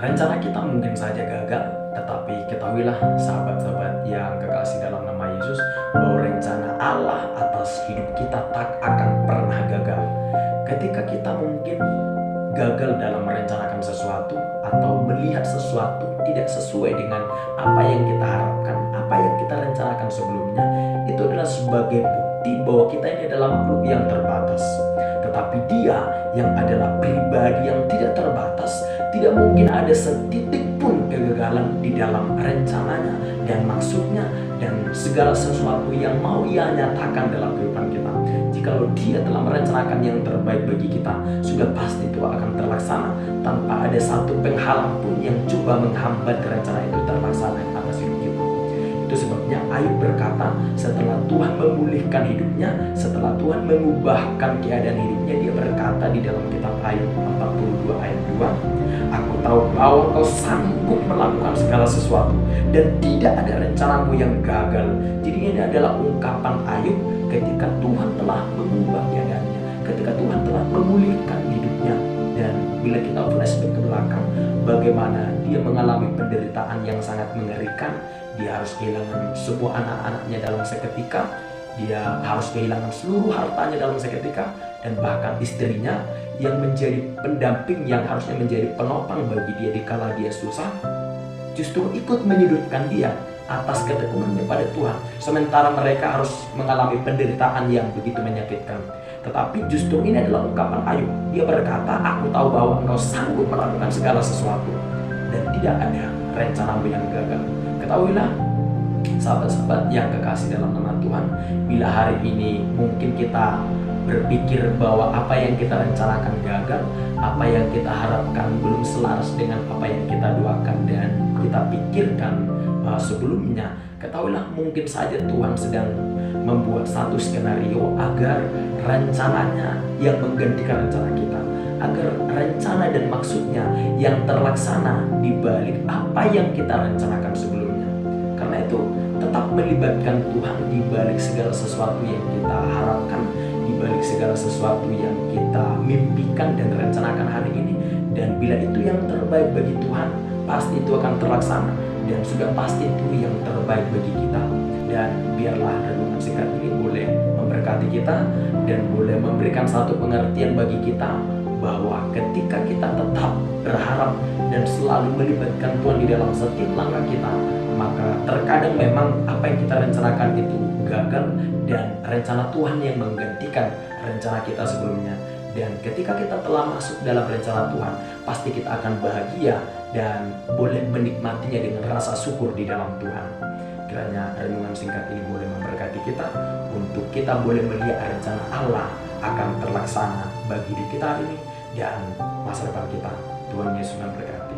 Rencana kita mungkin saja gagal, tetapi ketahuilah sahabat-sahabat yang kekasih dalam nama Yesus, bahwa rencana Allah atas hidup kita tak akan pernah gagal. Ketika kita mungkin gagal dalam merencanakan sesuatu atau melihat sesuatu tidak sesuai dengan apa yang kita harapkan, apa yang kita rencanakan sebelumnya, itu adalah sebagai bukti bahwa kita ini adalah makhluk yang terbatas. Tetapi Dia yang adalah pribadi yang tidak terbatas, tidak mungkin ada setitik pun kegagalan di dalam rencananya dan maksudnya dan segala sesuatu yang mau Ia nyatakan dalam kehidupan kita. Jikalau Dia telah merencanakan yang terbaik bagi kita, sudah pasti itu akan terlaksana tanpa ada satu penghalang pun yang coba menghambat rencana itu terlaksana atas hidup kita. Itu sebabnya Ayub berkata, setelah Tuhan memulihkan hidupnya, setelah Tuhan mengubahkan keadaan hidupnya, dia berkata di dalam kitab Ayub 42 ayat 2, "Aku tahu bahwa Kau sanggup melakukan segala sesuatu dan tidak ada rencanamu yang gagal." Jadi ini adalah ungkapan Ayub ketika Tuhan telah mengubah keadaannya, ketika Tuhan telah memulihkan hidupnya. Dan bila kita flashback ke belakang, bagaimana dia mengalami penderitaan yang sangat mengerikan. Dia harus kehilangan semua anak-anaknya dalam seketika, dia harus kehilangan seluruh hartanya dalam seketika, dan bahkan istrinya yang menjadi pendamping, yang harusnya menjadi penopang bagi dia dikala dia susah, justru ikut menyudutkan dia atas ketekunannya pada Tuhan. Sementara mereka harus mengalami penderitaan yang begitu menyakitkan. Tetapi justru ini adalah ungkapan Ayub. Dia berkata, "Aku tahu bahwa Engkau sanggup melakukan segala sesuatu dan tidak ada rencanamu yang gagal." Ketahuilah sahabat-sahabat yang kekasih dalam nama Tuhan, bila hari ini mungkin kita berpikir bahwa apa yang kita rencanakan gagal, apa yang kita harapkan belum selaras dengan apa yang kita doakan dan kita pikirkan sebelumnya, ketahuilah mungkin saja Tuhan sedang membuat satu skenario agar rencananya yang menggantikan rencana kita, agar rencana dan maksudnya yang terlaksana di balik apa yang kita rencanakan sebelumnya. Karena itu tetap melibatkan Tuhan di balik segala sesuatu yang kita harapkan, di balik segala sesuatu yang kita mimpikan dan rencanakan hari ini. Dan bila itu yang terbaik bagi Tuhan, pasti itu akan terlaksana dan sudah pasti itu yang terbaik bagi kita. Dan biarlah renungan singkat ini boleh memberkati kita dan boleh memberikan satu pengertian bagi kita bahwa ketika kita tetap berharap dan selalu melibatkan Tuhan di dalam setiap langkah kita, maka terkadang memang apa yang kita rencanakan itu gagal dan rencana Tuhan yang menggantikan rencana kita sebelumnya. Dan ketika kita telah masuk dalam rencana Tuhan, pasti kita akan bahagia dan boleh menikmatinya dengan rasa syukur di dalam Tuhan. Kiranya renungan singkat ini boleh memberkati kita untuk kita boleh melihat rencana Allah akan terlaksana bagi diri kita hari ini dan masa depan kita. Tuhan Yesus memberkati.